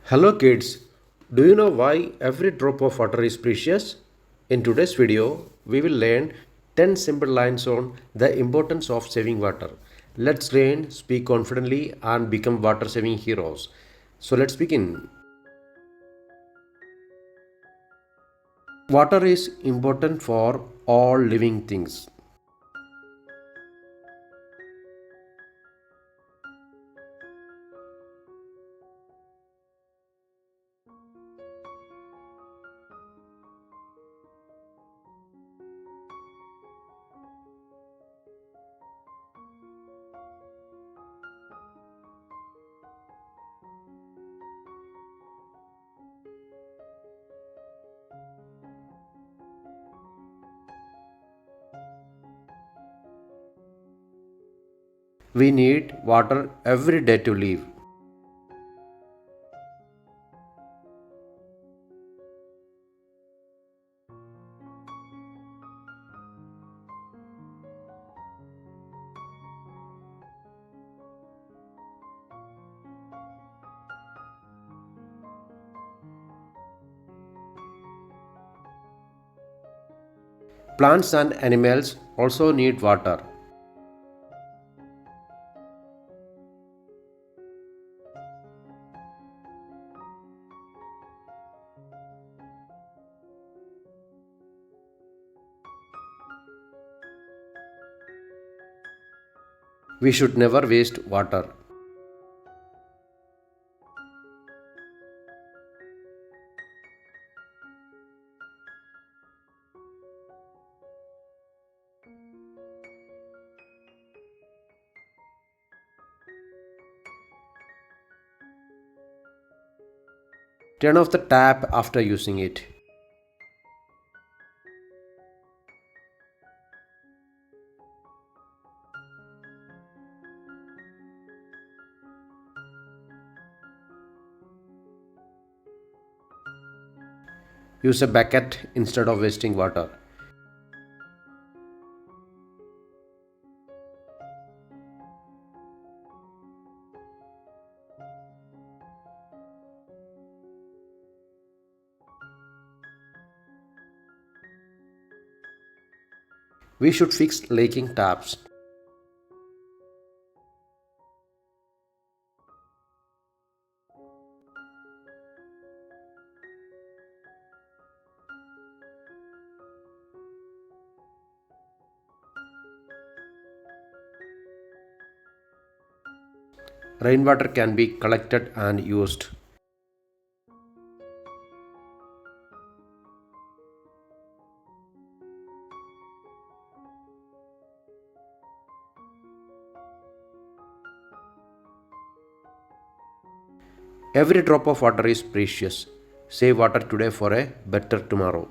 Hello kids, do you know why every drop of water is precious? In today's video, we will learn 10 simple lines on the importance of saving water. Let's learn, speak confidently and become water saving heroes. So let's begin. Water is important for all living things. We need water every day to live. Plants and animals also need water. We should never waste water. Turn off the tap after using it. Use a bucket instead of wasting water. We should fix leaking taps. Rainwater can be collected and used. Every drop of water is precious. Save water today for a better tomorrow.